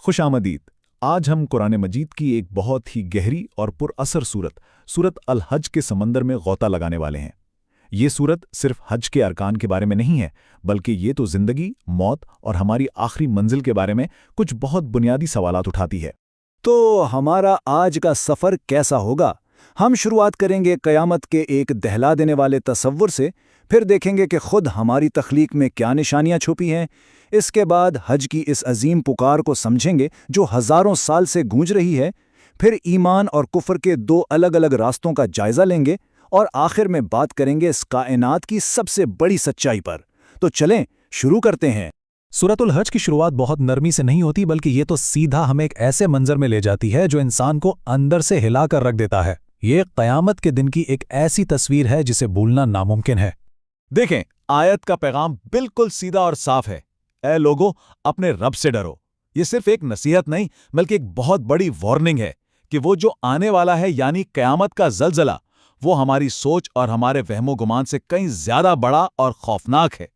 खुश आमदीद। आज हम कुरान मजीद की एक बहुत ही गहरी और पुरअसर सूरत अल हज के समंदर में गौता लगाने वाले हैं। ये सूरत सिर्फ हज के अरकान के बारे में नहीं है, बल्कि ये तो ज़िंदगी, मौत और हमारी आखिरी मंजिल के बारे में कुछ बहुत बुनियादी सवालात उठाती है। तो हमारा आज का सफ़र कैसा होगा? हम शुरुआत करेंगे क़यामत के एक दहला देने वाले तसव्वुर से, फिर देखेंगे कि खुद हमारी तख्लीक में क्या निशानियां छुपी हैं। इसके बाद हज की इस अजीम पुकार को समझेंगे जो हज़ारों साल से गूंज रही है। फिर ईमान और कुफ्र के दो अलग अलग रास्तों का जायज़ा लेंगे और आखिर में बात करेंगे इस कायनात की सबसे बड़ी सच्चाई पर। तो चलें शुरू करते हैं। सूरतुल हज की शुरुआत बहुत नरमी से नहीं होती, बल्कि ये तो सीधा हमें एक ऐसे मंजर में ले जाती है जो इंसान को अंदर से हिलाकर रख देता है। ये क़यामत के दिन की एक ऐसी तस्वीर है जिसे भूलना नामुमकिन है। देखें, आयत का पैगाम बिल्कुल सीधा और साफ है। ऐ लोगो, अपने रब से डरो। ये सिर्फ एक नसीहत नहीं, बल्कि एक बहुत बड़ी वार्निंग है कि वो जो आने वाला है, यानी क़यामत का ज़लज़ला, वो हमारी सोच और हमारे वहमो गुमान से कहीं ज्यादा बड़ा और खौफनाक है।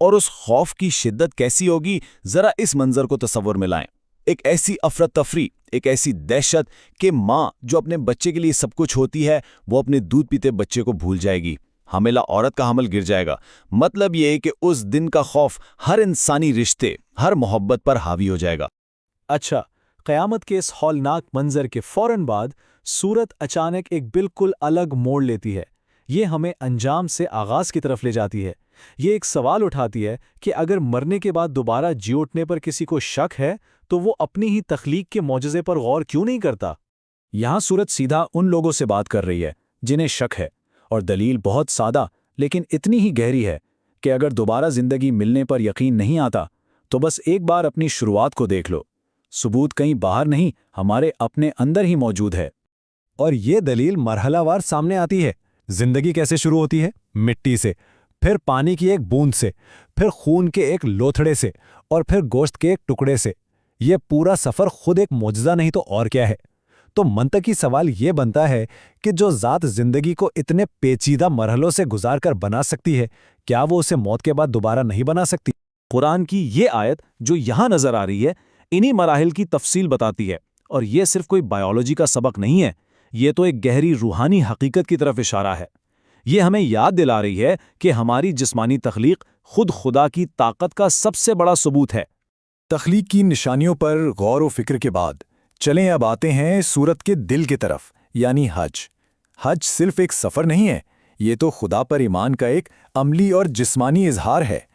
और उस खौफ की शिद्दत कैसी होगी, जरा इस मंजर को तसव्वुर में लाएं। एक ऐसी अफरत तफरी, एक ऐसी दहशत कि माँ जो अपने बच्चे के लिए सब कुछ होती है, वो अपने दूध पीते बच्चे को भूल जाएगी। हामिला औरत का हमल गिर जाएगा। मतलब ये है कि उस दिन का खौफ हर इंसानी रिश्ते, हर मोहब्बत पर हावी हो जाएगा। अच्छा, क़यामत के इस हौलनाक मंजर के फौरन बाद सूरत अचानक एक बिल्कुल अलग मोड़ लेती है। ये हमें अंजाम से आगाज़ की तरफ ले जाती है। ये एक सवाल उठाती है कि अगर मरने के बाद दोबारा जी उठने पर किसी को शक है, तो वो अपनी ही तख्लीक के मौजज़े पर गौर क्यों नहीं करता? यहाँ सूरत सीधा उन लोगों से बात कर रही है जिन्हें शक है, और दलील बहुत सादा लेकिन इतनी ही गहरी है कि अगर दोबारा ज़िंदगी मिलने पर यकीन नहीं आता, तो बस एक बार अपनी शुरुआत को देख लो। सबूत कहीं बाहर नहीं, हमारे अपने अंदर ही मौजूद है। और ये दलील मरहलावार सामने आती है। जिंदगी कैसे शुरू होती है? मिट्टी से, फिर पानी की एक बूंद से, फिर खून के एक लोथड़े से, और फिर गोश्त के एक टुकड़े से। ये पूरा सफ़र खुद एक मौजज़ा नहीं तो और क्या है? तो मंतकी सवाल ये बनता है कि जो ज़ात ज़िंदगी को इतने पेचीदा मरहलों से गुजार कर बना सकती है, क्या वो उसे मौत के बाद दोबारा नहीं बना सकती? कुरान की ये आयत जो यहाँ नज़र आ रही है, इन्हीं मराहिल की तफसील बताती है। और ये सिर्फ कोई बायोलॉजी का सबक नहीं है, ये तो एक गहरी रूहानी हकीकत की तरफ इशारा है। ये हमें याद दिला रही है कि हमारी जिस्मानी तख्लीक खुद खुदा की ताकत का सबसे बड़ा सबूत है। तख्लीक की निशानियों पर गौर व फिक्र के बाद चलें अब आते हैं सूरत के दिल की तरफ, यानी हज। हज सिर्फ एक सफ़र नहीं है, ये तो खुदा पर ईमान का एक अमली और जिस्मानी इजहार है।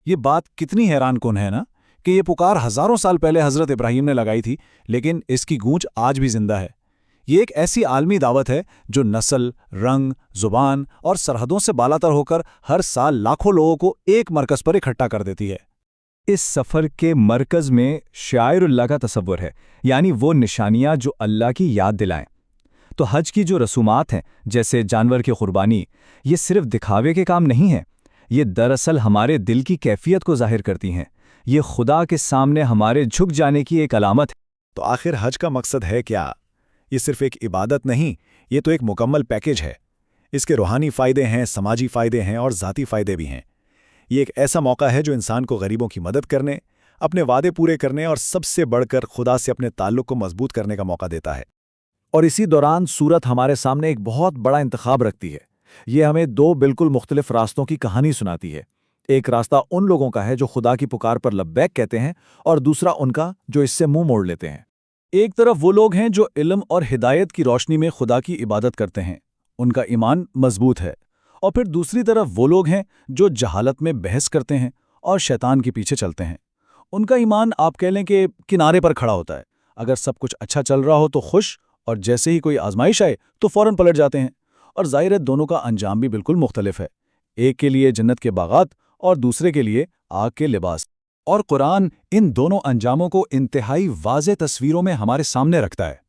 ये बात कितनी हैरान कुन है ना, कि ये पुकार हज़ारों साल पहले हज़रत इब्राहीम ने लगाई थी, लेकिन इसकी गूंज आज भी जिंदा है। ये एक ऐसी आलमी दावत है जो नस्ल, रंग, ज़ुबान और सरहदों से बालातर होकर हर साल लाखों लोगों को एक मरकज़ पर इकट्ठा कर देती है। इस सफ़र के मरकज़ में शायरुल्लाह का तसव्वुर है, यानी वो निशानियाँ जो अल्लाह की याद दिलाएं। तो हज की जो रसूमात हैं, जैसे जानवर की कुर्बानी, ये सिर्फ दिखावे के काम नहीं हैं। ये दरअसल हमारे दिल की कैफियत को ज़ाहिर करती हैं। ये खुदा के सामने हमारे झुक जाने की एक अलामत है। तो आखिर हज का मकसद है क्या? ये सिर्फ एक इबादत नहीं, ये तो एक मुकम्मल पैकेज है। इसके रूहानी फ़ायदे हैं, समाजी फ़ायदे हैं और ज़ाती फ़ायदे भी हैं। ये एक ऐसा मौका है जो इंसान को गरीबों की मदद करने, अपने वादे पूरे करने और सबसे बढ़कर खुदा से अपने ताल्लुक़ को मजबूत करने का मौका देता है। और इसी दौरान सूरत हमारे सामने एक बहुत बड़ा इंतखाब रखती है। ये हमें दो बिल्कुल मुख्तलिफ रास्तों की कहानी सुनाती है। एक रास्ता उन लोगों का है जो खुदा की पुकार पर लब्बैक कहते हैं, और दूसरा उनका जो इससे मुंह मोड़ लेते हैं। एक तरफ वो लोग हैं जो इल्म और हिदायत की रोशनी में खुदा की इबादत करते हैं, उनका ईमान मजबूत है। और फिर दूसरी तरफ वो लोग हैं जो जहालत में बहस करते हैं और शैतान के पीछे चलते हैं। उनका ईमान आप कह लें कि किनारे पर खड़ा होता है। अगर सब कुछ अच्छा चल रहा हो तो खुश, और जैसे ही कोई आजमाइश आए तो फौरन पलट जाते हैं। और ज़ाहिर है दोनों का अंजाम भी बिल्कुल मुख्तलिफ है। एक के लिए जन्नत के बागात और दूसरे के लिए आग के लिबास। और कुरान इन दोनों अंजामों को इंतहाई वाज़े तस्वीरों में हमारे सामने रखता है।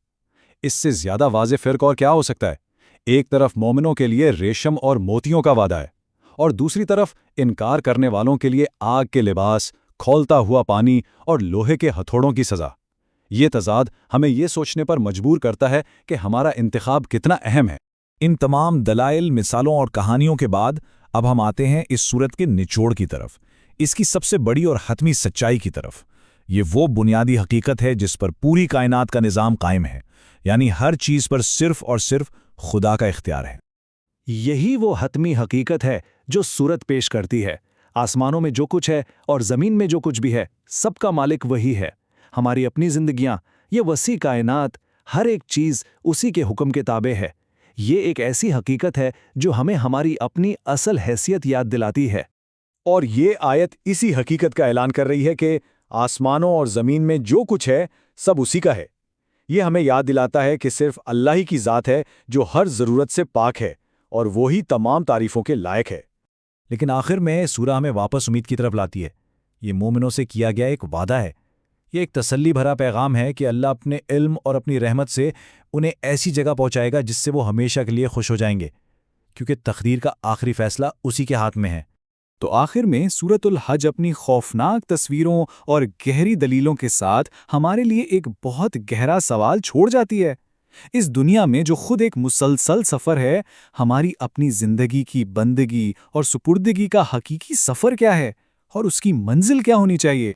इससे ज़्यादा वाज़े फ़र्क और क्या हो सकता है? एक तरफ मोमिनों के लिए रेशम और मोतियों का वादा है, और दूसरी तरफ इनकार करने वालों के लिए आग के लिबास, खौलता हुआ पानी और लोहे के हथौड़ों की सज़ा। ये तज़ाद हमें ये सोचने पर मजबूर करता है कि हमारा इंतखाब कितना अहम है। इन तमाम दलाइल, मिसालों और कहानियों के बाद अब हम आते हैं इस सूरत के निचोड़ की तरफ, इसकी सबसे बड़ी और हतमी सच्चाई की तरफ। یہ وہ بنیادی حقیقت ہے جس پر پوری کائنات کا نظام قائم ہے، یعنی ہر چیز پر صرف اور صرف خدا کا اختیار ہے۔ یہی وہ حتمی حقیقت ہے جو سورت پیش کرتی ہے۔ آسمانوں میں جو کچھ ہے اور زمین میں جو کچھ بھی ہے، سب کا مالک وہی ہے۔ ہماری اپنی زندگیاں، یہ وسیع کائنات، ہر ایک چیز اسی کے حکم کے تابع ہے۔ یہ ایک ایسی حقیقت ہے جو ہمیں ہماری اپنی اصل حیثیت یاد دلاتی ہے۔ اور یہ آیت اسی حقیقت کا اعلان کر رہی ہے کہ آسمانوں اور زمین میں جو کچھ ہے سب اسی کا ہے۔ یہ ہمیں یاد دلاتا ہے کہ صرف اللہ ہی کی ذات ہے جو ہر ضرورت سے پاک ہے اور وہی تمام تعریفوں کے لائق ہے۔ لیکن آخر میں سورہ ہمیں واپس امید کی طرف لاتی ہے۔ یہ مومنوں سے کیا گیا ایک وعدہ ہے۔ یہ ایک تسلی بھرا پیغام ہے کہ اللہ اپنے علم اور اپنی رحمت سے انہیں ایسی جگہ پہنچائے گا جس سے وہ ہمیشہ کے لیے خوش ہو جائیں گے، کیونکہ تقدیر کا آخری فیصلہ اسی کے ہاتھ میں ہے۔ تو آخر میں سورۃ الحج اپنی خوفناک تصویروں اور گہری دلیلوں کے ساتھ ہمارے لیے ایک بہت گہرا سوال چھوڑ جاتی ہے۔ اس دنیا میں جو خود ایک مسلسل سفر ہے، ہماری اپنی زندگی کی بندگی اور سپردگی کا حقیقی سفر کیا ہے اور اس کی منزل کیا ہونی چاہیے؟